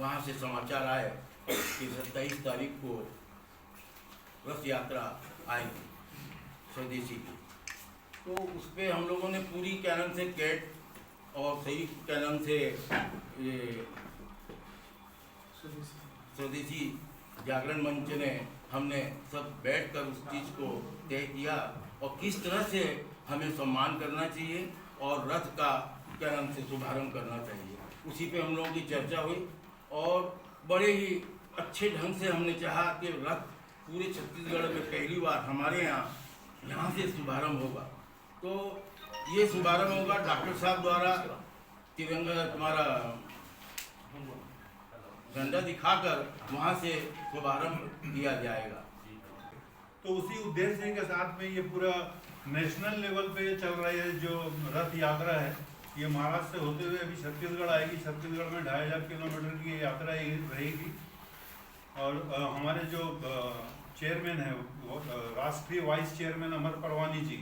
वहाँ से समाचार आए कि 27 तारीख को रथ यात्रा आएगी स्वदेशी की। तो उस पर हम लोगों ने पूरी क्या नाम से कैट और सही क्या नाम से ये स्वदेशी जागरण मंच ने हमने सब बैठकर उस चीज़ को तय किया और किस तरह से हमें सम्मान करना चाहिए और रथ का क्या नाम से शुभारंभ करना चाहिए, उसी पे हम लोगों की चर्चा हुई। और बड़े ही अच्छे ढंग से हमने चाहा कि रथ पूरे छत्तीसगढ़ में पहली बार हमारे यहाँ से शुभारंभ होगा। तो ये शुभारंभ होगा डॉक्टर साहब द्वारा तिरंगा तुम्हारा झंडा दिखाकर वहाँ से शुभारंभ किया जाएगा। तो उसी उद्देश्य के साथ में ये पूरा नेशनल लेवल पे चल रही है जो रथ यात्रा है, ये महाराष्ट्र से होते हुए अभी छत्तीसगढ़ आएगी। छत्तीसगढ़ में 2500 किलोमीटर की ये यात्रा रहेगी। और हमारे जो चेयरमैन है वो राष्ट्रीय वाइस चेयरमैन अमर परवानी जी,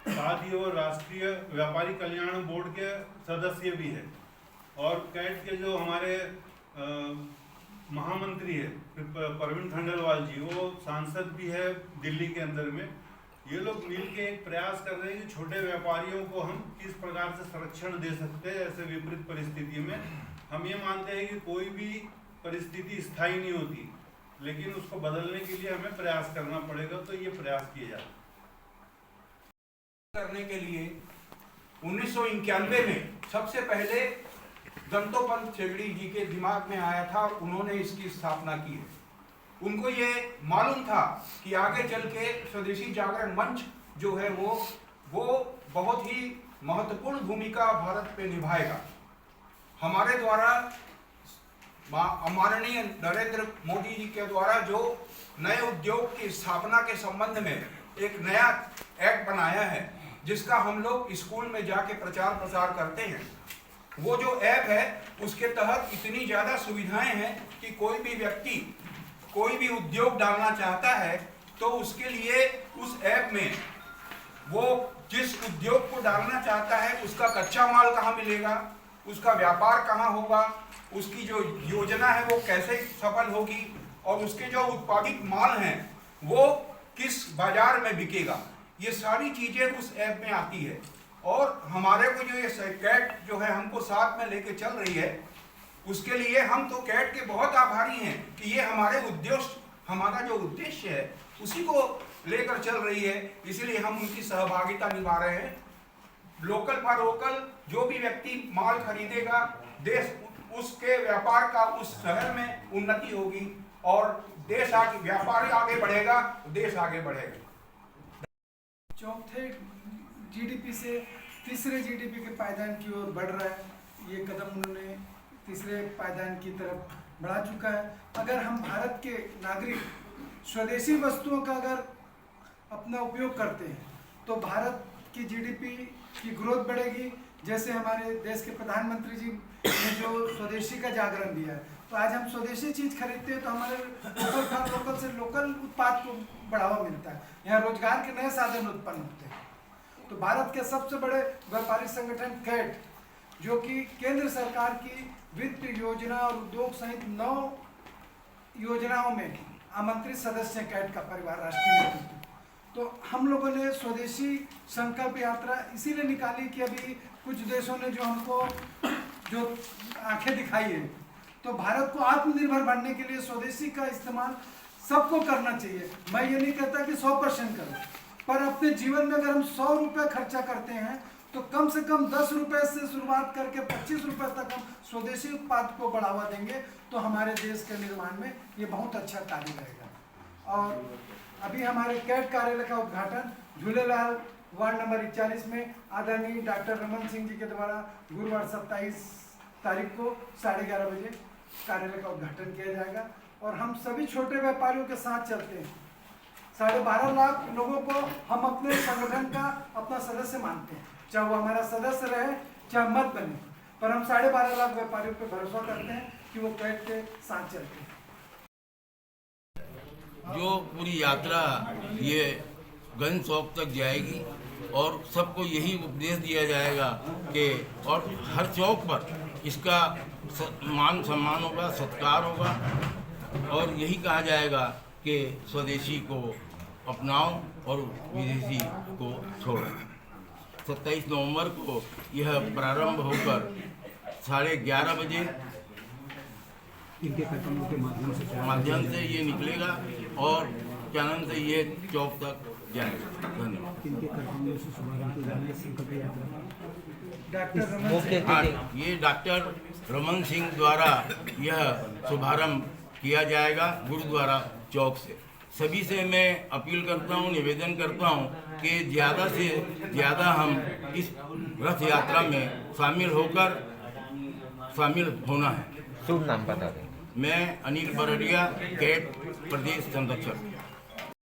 साथ ही वो राष्ट्रीय व्यापारी कल्याण बोर्ड के सदस्य भी है। और कैट के जो हमारे महामंत्री है प्रवीण खंडेलवाल जी, वो सांसद भी है दिल्ली के अंदर में। ये लोग मिलके एक प्रयास कर रहे हैं कि छोटे व्यापारियों को हम किस प्रकार से संरक्षण दे सकते हैं ऐसे विपरीत परिस्थिति में। हम ये मानते हैं कि कोई भी परिस्थिति स्थायी नहीं होती, लेकिन उसको बदलने के लिए हमें प्रयास करना पड़ेगा। तो ये प्रयास किए जाते करने के लिए 1991 में सबसे पहले दंतोपंत चेगड़ी जी के दिमाग में आया था और उन्होंने इसकी स्थापना की है। उनको ये मालूम था कि आगे चल के स्वदेशी जागरण मंच जो है वो बहुत ही महत्वपूर्ण भूमिका भारत पे निभाएगा। हमारे द्वारा माननीय नरेंद्र मोदी जी के द्वारा जो नए उद्योग की स्थापना के संबंध में एक नया एक्ट बनाया है, जिसका हम लोग स्कूल में जाके प्रचार प्रसार करते हैं, वो जो ऐप है उसके तहत इतनी ज़्यादा सुविधाएं हैं कि कोई भी व्यक्ति कोई भी उद्योग डालना चाहता है तो उसके लिए उस ऐप में वो जिस उद्योग को डालना चाहता है उसका कच्चा माल कहाँ मिलेगा, उसका व्यापार कहाँ होगा, उसकी जो योजना है वो कैसे सफल होगी और उसके जो उत्पादित माल हैं वो किस बाजार में बिकेगा, ये सारी चीज़ें उस ऐप में आती है। और हमारे को जो ये कैट जो है हमको साथ में लेके चल रही है, उसके लिए हम तो कैट के बहुत आभारी हैं कि ये हमारा जो उद्देश्य है उसी को लेकर चल रही है, इसलिए हम उनकी सहभागिता निभा रहे हैं। लोकल फॉर वोकल, जो भी व्यक्ति माल खरीदेगा, देश उसके व्यापार का उस शहर में उन्नति होगी और देश आगे, व्यापार आगे बढ़ेगा, देश आगे बढ़ेगा। चौथे जीडीपी से तीसरे जीडीपी के पायदान की ओर बढ़ रहा है। ये कदम उन्होंने तीसरे पायदान की तरफ बढ़ा चुका है। अगर हम भारत के नागरिक स्वदेशी वस्तुओं का अगर अपना उपयोग करते हैं तो भारत की जीडीपी की ग्रोथ बढ़ेगी। जैसे हमारे देश के प्रधानमंत्री जी ने जो स्वदेशी का जागरण दिया है, तो आज हम स्वदेशी चीज़ खरीदते हैं तो हमारे लोकल से लोकल उत्पाद को बढ़ावा मिलता है, यहाँ रोजगार के नए साधन उत्पन्न होते हैं। तो भारत के सबसे बड़े व्यापारिक संगठन कैट, जो कि केंद्र सरकार की वित्त योजना और उद्योग सहित 9 योजनाओं में आमंत्रित सदस्य कैट का परिवार राष्ट्रीय नेतृत्व। तो हम लोगों ने स्वदेशी संकल्प यात्रा इसीलिए निकाली कि अभी कुछ देशों ने जो हमको जो आंखें दिखाई है, तो भारत को आत्मनिर्भर बनने के लिए स्वदेशी का इस्तेमाल सबको करना चाहिए। मैं ये नहीं कहता कि 100% करो, पर अपने जीवन में अगर हम 100 रुपये खर्चा करते हैं तो कम से कम 10 रुपये से शुरुआत करके 25 रुपये तक हम स्वदेशी उत्पाद को बढ़ावा देंगे तो हमारे देश के निर्माण में ये बहुत अच्छा कार्य करेगा। और अभी हमारे कैट कार्यालय का उद्घाटन झूलेलाल वार्ड नंबर 41 में आदरणीय डॉक्टर रमन सिंह जी के द्वारा गुरुवार 27 तारीख को 11:30 बजे कार्यालय का उद्घाटन किया जाएगा। और हम सभी छोटे व्यापारियों के साथ चलते हैं। 12.5 लाख लोगों को हम अपने संगठन का अपना सदस्य मानते हैं, चाहे वो हमारा सदस्य रहे चाहे मत बने, पर हम 12.5 लाख व्यापारियों पर भरोसा करते हैं कि वो कैट के साथ चलते हैं। जो पूरी यात्रा ये गंज चौक तक जाएगी और सबको यही उपदेश दिया जाएगा कि और हर चौक पर इसका मान सम्मान होगा, सत्कार होगा और यही कहा जाएगा कि स्वदेशी को अपनाओ और विदेशी को छोड़ो। 27 नवंबर को यह प्रारंभ होकर 11:30 बजे इनके कार्यक्रमों के माध्यम से ये निकलेगा और क्या नाम से ये चौक तक जाएगा। धन्यवाद। इनके कार्यक्रमों से शुभारंभ किया जाना है संकल्प यात्रा। डॉक्टर रमन सिंह हाँ, ये डॉक्टर रमन सिंह द्वारा यह शुभारंभ किया जाएगा गुरुद्वारा चौक से। सभी से मैं अपील करता हूँ, निवेदन करता हूँ कि ज़्यादा से ज़्यादा हम इस रथ यात्रा में शामिल होना है। शुभ नाम बता दें। मैं अनिल बरड़िया, कैट प्रदेश संरक्षक।